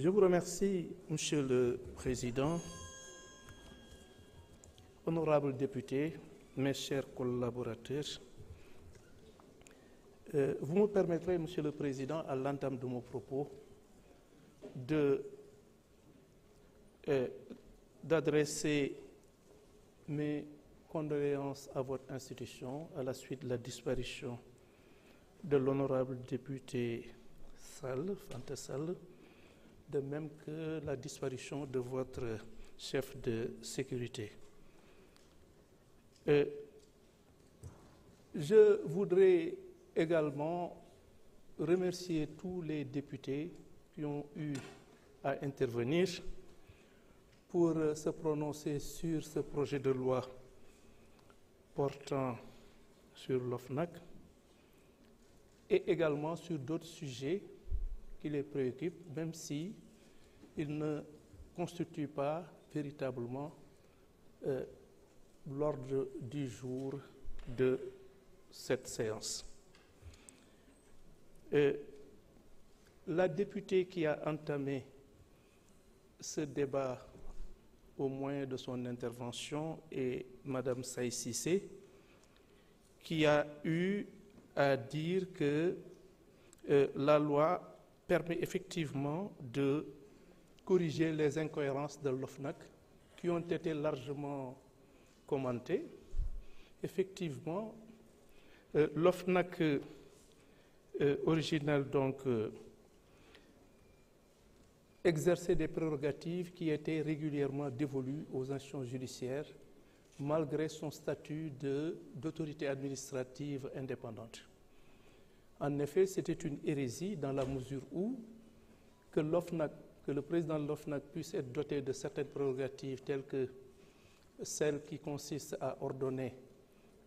Je vous remercie, Monsieur le Président, honorables députés, mes chers collaborateurs. Vous me permettrez, Monsieur le Président, à l'entame de mon propos, d'adresser mes condoléances à votre institution à la suite de la disparition de l'honorable député Fanta Sall, de même que la disparition de votre chef de sécurité. Je voudrais également remercier tous les députés qui ont eu à intervenir pour se prononcer sur ce projet de loi portant sur l'OFNAC et également sur d'autres sujets qui les préoccupent, même si ils ne constituent pas véritablement l'ordre du jour de cette séance. La députée qui a entamé ce débat au moyen de son intervention est Madame Saï Cissé, qui a eu à dire que la loi permet effectivement de corriger les incohérences de l'OFNAC qui ont été largement commentées. Effectivement, l'OFNAC original donc exerçait des prérogatives qui étaient régulièrement dévolues aux institutions judiciaires malgré son statut d'autorité administrative indépendante. En effet, c'était une hérésie dans la mesure où que le président de l'OFNAC puisse être doté de certaines prérogatives telles que celles qui consistent à ordonner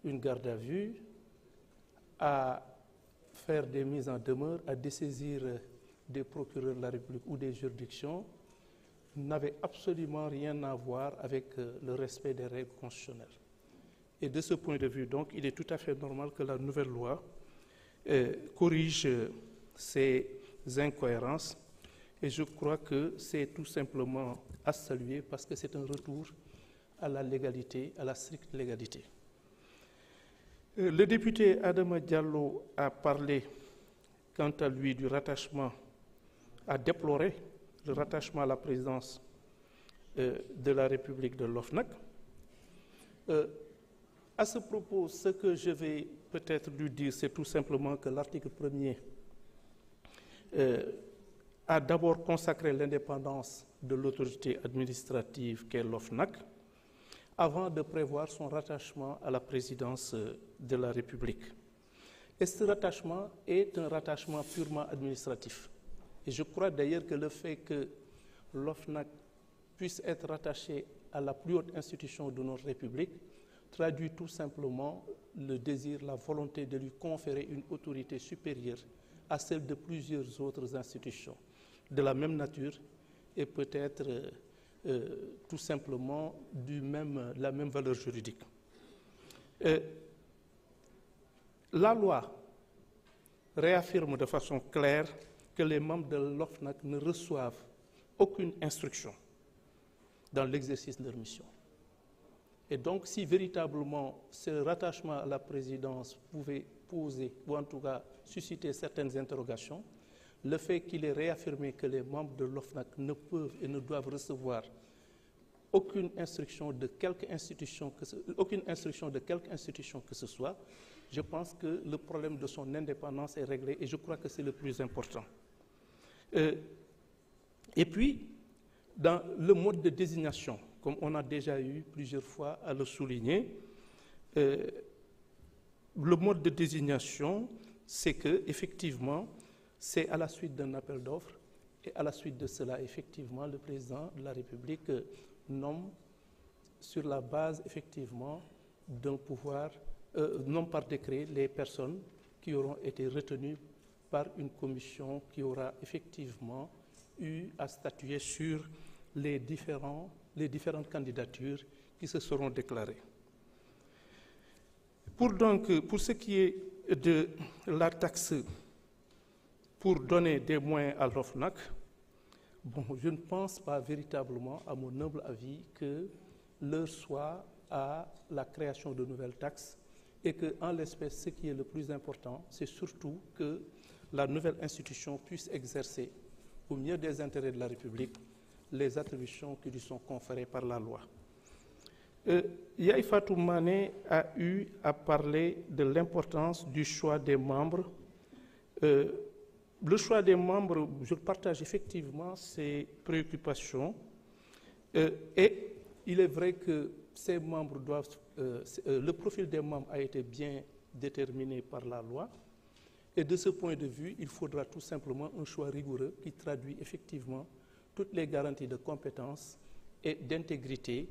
une garde à vue, à faire des mises en demeure, à dessaisir des procureurs de la République ou des juridictions, n'avait absolument rien à voir avec le respect des règles constitutionnelles. Et de ce point de vue, donc, il est tout à fait normal que la nouvelle loi corrige ces incohérences. Et je crois que c'est tout simplement à saluer parce que c'est un retour à la légalité, à la stricte légalité. Le député Adama Diallo a parlé, quant à lui, du rattachement, a déploré le rattachement à la présidence de la République de l'OFNAC. À ce propos, ce que je vais peut-être lui dire, c'est tout simplement que l'article 1er a d'abord consacré l'indépendance de l'autorité administrative qu'est l'OFNAC, avant de prévoir son rattachement à la présidence de la République. Et ce rattachement est un rattachement purement administratif. Et je crois d'ailleurs que le fait que l'OFNAC puisse être rattaché à la plus haute institution de notre République traduit tout simplement le désir, la volonté de lui conférer une autorité supérieure à celle de plusieurs autres institutions de la même nature et peut-être tout simplement la même valeur juridique. La loi réaffirme de façon claire que les membres de l'OFNAC ne reçoivent aucune instruction dans l'exercice de leur mission. Et donc, si véritablement ce rattachement à la présidence pouvait poser, ou en tout cas susciter certaines interrogations, le fait qu'il ait réaffirmé que les membres de l'OFNAC ne peuvent et ne doivent recevoir aucune instruction de quelque institution que ce soit, je pense que le problème de son indépendance est réglé et je crois que c'est le plus important. Et puis, dans le mode de désignation, comme on a déjà eu plusieurs fois à le souligner, le mode de désignation, c'est que effectivement, c'est à la suite d'un appel d'offres et à la suite de cela, effectivement, le président de la République nomme sur la base, effectivement, d'un pouvoir, nomme par décret les personnes qui auront été retenues par une commission qui aura effectivement eu à statuer sur les différentes candidatures qui se seront déclarées. Pour ce qui est de la taxe pour donner des moyens à l'OFNAC, Bon, je ne pense pas véritablement, à mon humble avis, que l'heure soit à la création de nouvelles taxes et que, en l'espèce, ce qui est le plus important, c'est surtout que la nouvelle institution puisse exercer, au mieux des intérêts de la République, les attributions qui lui sont conférées par la loi. Yaye Fatou Mané a eu à parler de l'importance du choix des membres. Le choix des membres, je partage effectivement ces préoccupations et il est vrai que ces membres doivent, le profil des membres a été bien déterminé par la loi et de ce point de vue, il faudra tout simplement un choix rigoureux qui traduit effectivement toutes les garanties de compétence et d'intégrité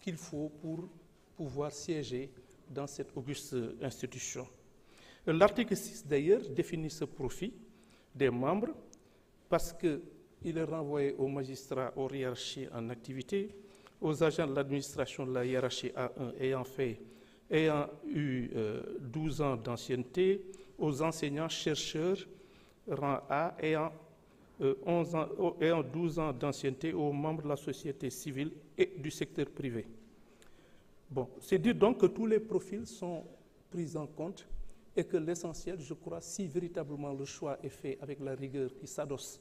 qu'il faut pour pouvoir siéger dans cette auguste institution. L'article 6 d'ailleurs définit ce profil des membres parce qu'il est renvoyé aux magistrats, aux hiérarchies en activité, aux agents de l'administration de la hiérarchie A1 ayant eu 12 ans d'ancienneté, aux enseignants chercheurs rang A ayant 12 ans d'ancienneté, aux membres de la société civile et du secteur privé. Bon, c'est dire donc que tous les profils sont pris en compte et que l'essentiel, je crois, si véritablement le choix est fait avec la rigueur qui s'adosse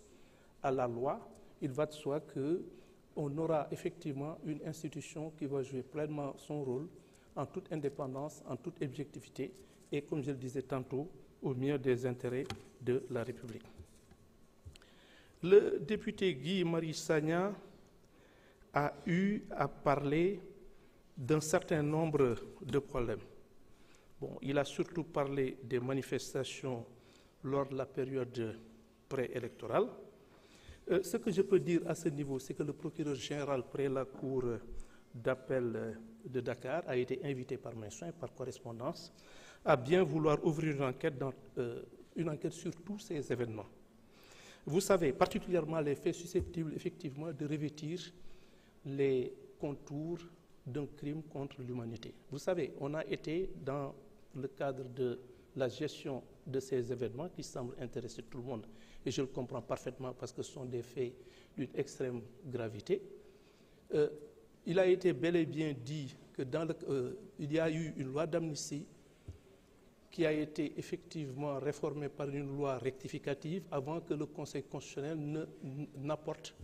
à la loi, il va de soi qu'on aura effectivement une institution qui va jouer pleinement son rôle en toute indépendance, en toute objectivité et, comme je le disais tantôt, au mieux des intérêts de la République. Le député Guy-Marie Sagna a eu à parler d'un certain nombre de problèmes. Bon, il a surtout parlé des manifestations lors de la période préélectorale. Ce que je peux dire à ce niveau, c'est que le procureur général près la cour d'appel de Dakar a été invité par mes soins, par correspondance, à bien vouloir ouvrir une enquête sur tous ces événements. Vous savez, particulièrement les faits susceptibles effectivement de revêtir les contours d'un crime contre l'humanité. Vous savez, on a été dans le cadre de la gestion de ces événements qui semblent intéresser tout le monde, et je le comprends parfaitement parce que ce sont des faits d'une extrême gravité. Il a été bel et bien dit que il y a eu une loi d'amnistie qui a été effectivement réformée par une loi rectificative avant que le Conseil constitutionnel n'apporte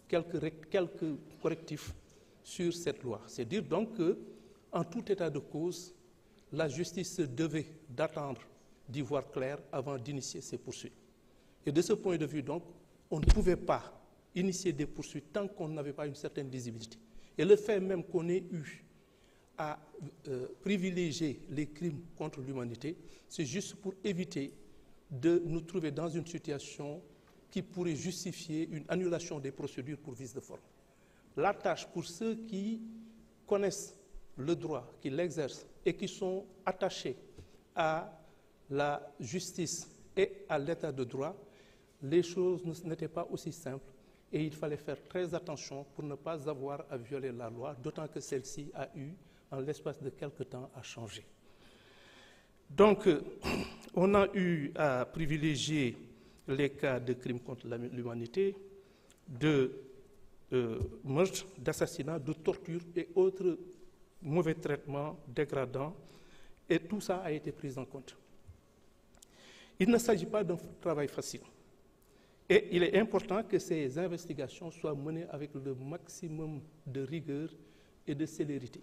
quelques correctifs sur cette loi. C'est dire donc qu'en tout état de cause, la justice se devait d'attendre d'y voir clair avant d'initier ces poursuites. Et de ce point de vue, donc, on ne pouvait pas initier des poursuites tant qu'on n'avait pas une certaine visibilité. Et le fait même qu'on ait eu à privilégier les crimes contre l'humanité, c'est juste pour éviter de nous trouver dans une situation qui pourrait justifier une annulation des procédures pour vice de forme. La tâche pour ceux qui connaissent le droit, qui l'exercent et qui sont attachés à la justice et à l'état de droit, les choses n'étaient pas aussi simples et il fallait faire très attention pour ne pas avoir à violer la loi, d'autant que celle-ci a eu, en l'espace de quelque temps, à changer. Donc, on a eu à privilégier les cas de crimes contre l'humanité, de meurtre, d'assassinat, de torture et autres mauvais traitements dégradants, et tout ça a été pris en compte. Il ne s'agit pas d'un travail facile. Et il est important que ces investigations soient menées avec le maximum de rigueur et de célérité.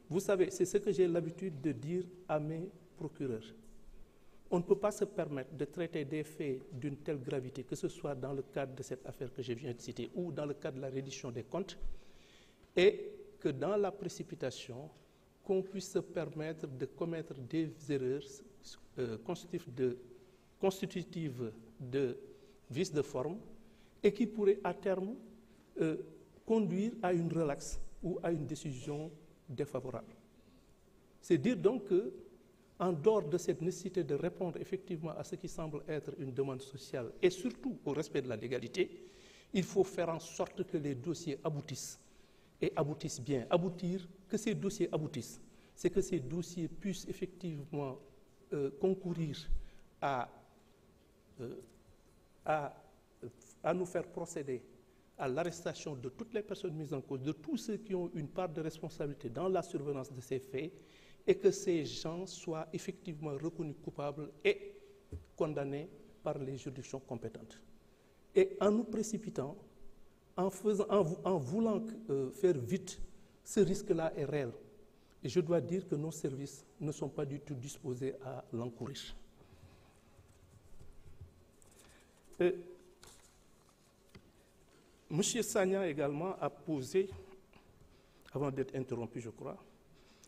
Vous savez, c'est ce que j'ai l'habitude de dire à mes procureurs. On ne peut pas se permettre de traiter des faits d'une telle gravité, que ce soit dans le cadre de cette affaire que je viens de citer ou dans le cadre de la reddition des comptes, et que dans la précipitation, qu'on puisse se permettre de commettre des erreurs constitutives de vice de forme et qui pourraient à terme conduire à une relaxe ou à une décision défavorable. C'est dire donc que, en dehors de cette nécessité de répondre effectivement à ce qui semble être une demande sociale et surtout au respect de la légalité, il faut faire en sorte que les dossiers aboutissent et aboutissent bien. Aboutir, que ces dossiers aboutissent, c'est que ces dossiers puissent effectivement concourir à à nous faire procéder à l'arrestation de toutes les personnes mises en cause, de tous ceux qui ont une part de responsabilité dans la survenance de ces faits, et que ces gens soient effectivement reconnus coupables et condamnés par les juridictions compétentes. Et en nous précipitant, en voulant faire vite, ce risque-là est réel. Et je dois dire que nos services ne sont pas du tout disposés à l'encourir. M. Sagna également a posé, avant d'être interrompu je crois,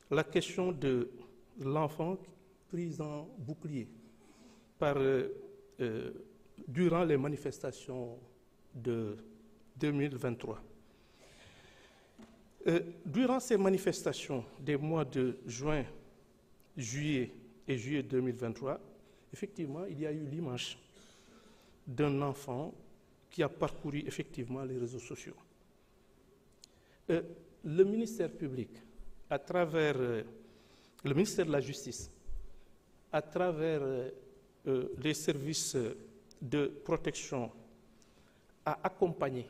la question de l'enfant pris en bouclier durant les manifestations de 2023. Durant ces manifestations des mois de juin, juillet et juillet 2023, effectivement, il y a eu l'image d'un enfant qui a parcouru effectivement les réseaux sociaux. Le ministère public, à travers le ministère de la Justice, à travers les services de protection, a accompagné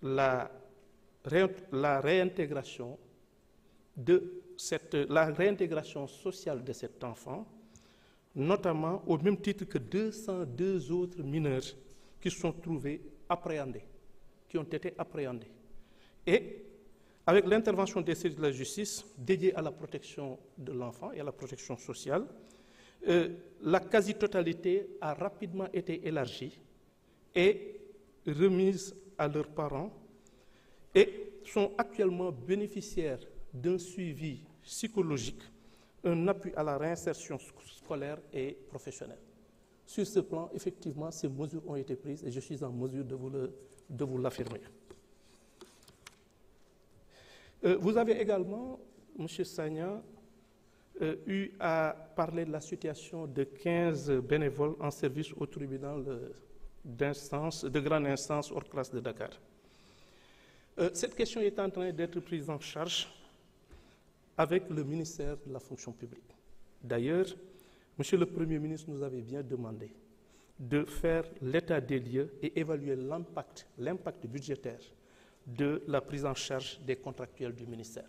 la réintégration sociale de cet enfant, notamment au même titre que 202 autres mineurs qui sont trouvés appréhendés, qui ont été appréhendés. Et avec l'intervention des services de la justice dédiés à la protection de l'enfant et à la protection sociale, la quasi-totalité a rapidement été élargie et remise à leurs parents et sont actuellement bénéficiaires d'un suivi psychologique, un appui à la réinsertion scolaire et professionnelle. Sur ce plan, effectivement, ces mesures ont été prises et je suis en mesure de vous l'affirmer. Vous avez également, M. Sagna, eu à parler de la situation de 15 bénévoles en service au tribunal de grande instance hors classe de Dakar. Cette question est en train d'être prise en charge avec le ministère de la fonction publique. D'ailleurs, Monsieur le Premier ministre nous avait bien demandé de faire l'état des lieux et évaluer l'impact budgétaire de la prise en charge des contractuels du ministère.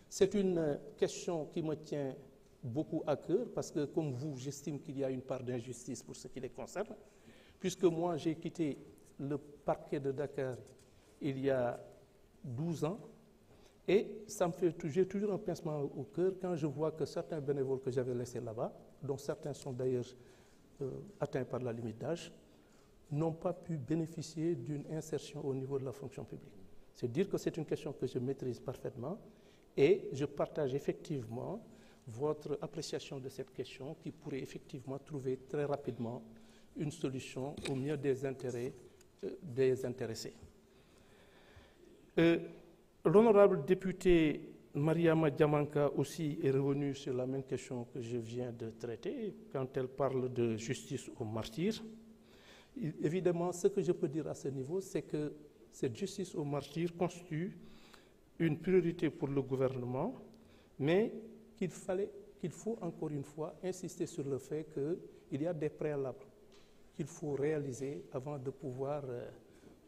C'est une question qui me tient beaucoup à cœur parce que, comme vous, j'estime qu'il y a une part d'injustice pour ce qui les concerne, puisque moi, j'ai quitté le parquet de Dakar il y a 12 ans et j'ai toujours un pincement au cœur quand je vois que certains bénévoles que j'avais laissés là-bas, dont certains sont d'ailleurs atteints par la limite d'âge, n'ont pas pu bénéficier d'une insertion au niveau de la fonction publique. C'est dire que c'est une question que je maîtrise parfaitement et je partage effectivement votre appréciation de cette question qui pourrait effectivement trouver très rapidement une solution au mieux des intérêts des intéressés. L'honorable député Mariama Diamanka aussi est revenue sur la même question que je viens de traiter quand elle parle de justice aux martyrs. Évidemment, ce que je peux dire à ce niveau, c'est que cette justice aux martyrs constitue une priorité pour le gouvernement, mais qu'il faut encore une fois insister sur le fait qu'il y a des préalables qu'il faut réaliser avant de pouvoir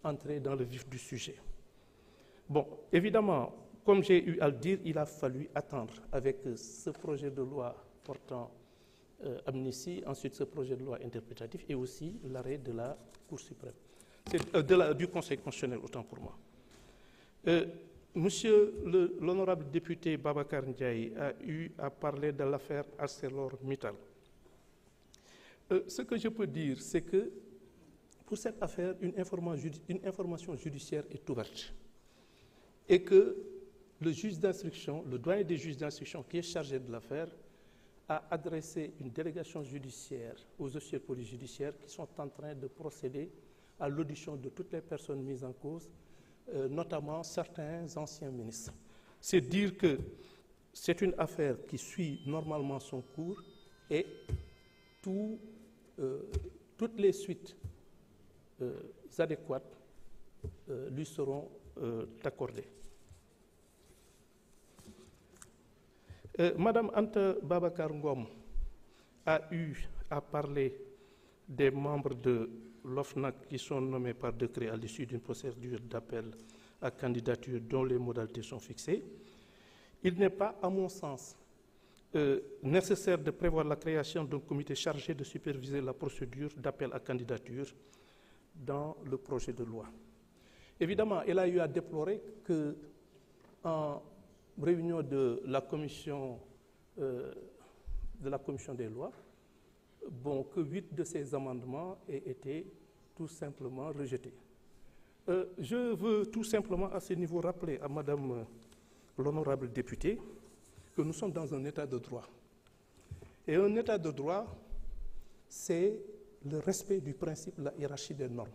entrer dans le vif du sujet. Bon, évidemment, comme j'ai eu à le dire, il a fallu attendre avec ce projet de loi portant amnistie, ensuite ce projet de loi interprétatif et aussi l'arrêt de la Cour suprême, du Conseil constitutionnel, autant pour moi. Monsieur l'honorable député Babacar Ndiaye a eu à parler de l'affaire ArcelorMittal. Ce que je peux dire, c'est que pour cette affaire, une information judiciaire est ouverte et que le juge d'instruction, le doyen des juges d'instruction qui est chargé de l'affaire, a adressé une délégation judiciaire aux officiers de police judiciaire qui sont en train de procéder à l'audition de toutes les personnes mises en cause, notamment certains anciens ministres. C'est dire que c'est une affaire qui suit normalement son cours et toutes les suites adéquates lui seront accordées. Madame Anta Babacar Ngom a eu à parler des membres de l'OFNAC qui sont nommés par décret à l'issue d'une procédure d'appel à candidature dont les modalités sont fixées. Il n'est pas, à mon sens, nécessaire de prévoir la création d'un comité chargé de superviser la procédure d'appel à candidature dans le projet de loi. Évidemment, il a eu à déplorer que, en réunion de la commission des lois, que 8 de ces amendements aient été tout simplement rejetés. Je veux tout simplement à ce niveau rappeler à Madame l'honorable députée que nous sommes dans un état de droit. Et un état de droit, c'est le respect du principe de la hiérarchie des normes.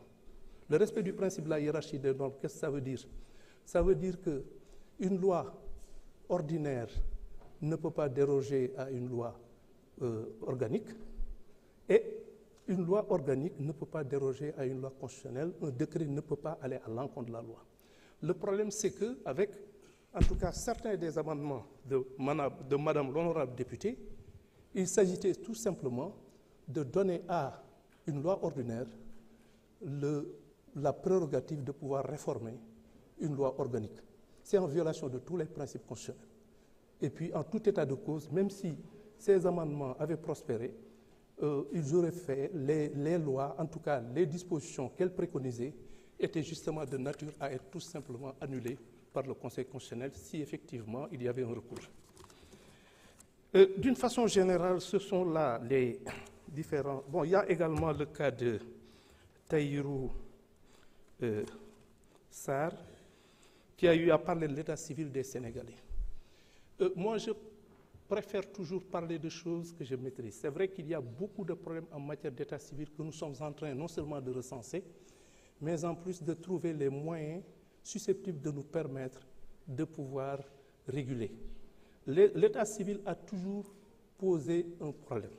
Le respect du principe de la hiérarchie des normes, qu'est-ce que ça veut dire? Ça veut dire qu'une loi ordinaire ne peut pas déroger à une loi organique, et une loi organique ne peut pas déroger à une loi constitutionnelle, un décret ne peut pas aller à l'encontre de la loi. Le problème, c'est qu'avec, en tout cas, certains des amendements de Madame l'honorable députée, il s'agissait tout simplement de donner à une loi ordinaire la prérogative de pouvoir réformer une loi organique. C'est en violation de tous les principes constitutionnels. Et puis, en tout état de cause, même si ces amendements avaient prospéré, ils auraient fait les lois, en tout cas les dispositions qu'elles préconisaient, étaient justement de nature à être tout simplement annulées par le Conseil constitutionnel si effectivement il y avait un recours. D'une façon générale, ce sont là les différents... Bon, il y a également le cas de Tahirou Sarr, qui a eu à parler de l'état civil des Sénégalais. Moi, je préfère toujours parler de choses que je maîtrise. C'est vrai qu'il y a beaucoup de problèmes en matière d'état civil que nous sommes en train non seulement de recenser, mais en plus de trouver les moyens susceptibles de nous permettre de pouvoir réguler. L'état civil a toujours posé un problème.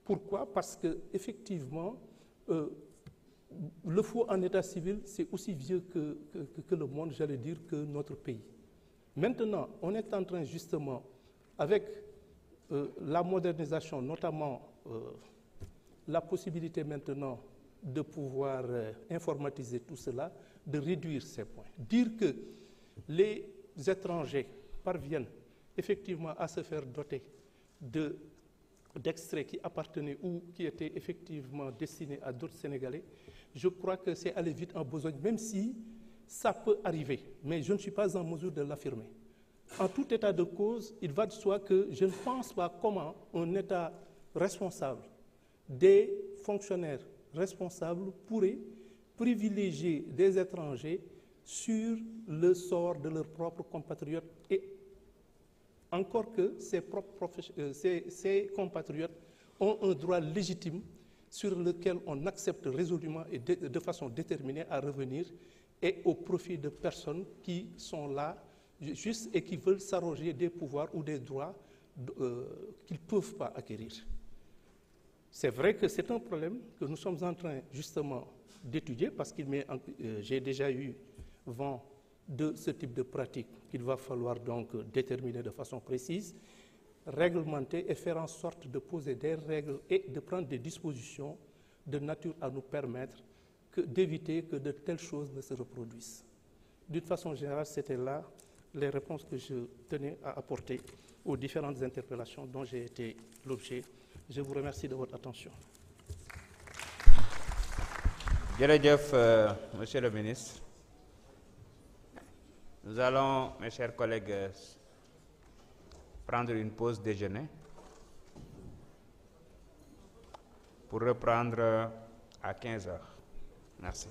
Pourquoi? Parce qu'effectivement, le faux en état civil, c'est aussi vieux que le monde, j'allais dire, que notre pays. Maintenant, on est en train justement, avec la modernisation, notamment la possibilité maintenant de pouvoir informatiser tout cela, de réduire ces points. Dire que les étrangers parviennent effectivement à se faire doter d'extraits qui appartenaient ou qui étaient effectivement destinés à d'autres Sénégalais, je crois que c'est aller vite en besogne, même si ça peut arriver, mais je ne suis pas en mesure de l'affirmer. En tout état de cause, il va de soi que je ne pense pas comment un État responsable, des fonctionnaires responsables pourraient privilégier des étrangers sur le sort de leurs propres compatriotes, et encore que ces compatriotes ont un droit légitime sur lequel on accepte résolument et de façon déterminée à revenir, et au profit de personnes qui sont là juste et qui veulent s'arroger des pouvoirs ou des droits qu'ils ne peuvent pas acquérir. C'est vrai que c'est un problème que nous sommes en train justement d'étudier, parce que j'ai déjà eu vent de ce type de pratique qu'il va falloir donc déterminer de façon précise, réglementer et faire en sorte de poser des règles et de prendre des dispositions de nature à nous permettre d'éviter que de telles choses ne se reproduisent. D'une façon générale, c'était là les réponses que je tenais à apporter aux différentes interpellations dont j'ai été l'objet. Je vous remercie de votre attention. Jërëjëf, Monsieur le ministre. Nous allons, mes chers collègues, prendre une pause déjeuner pour reprendre à 15 heures. Merci.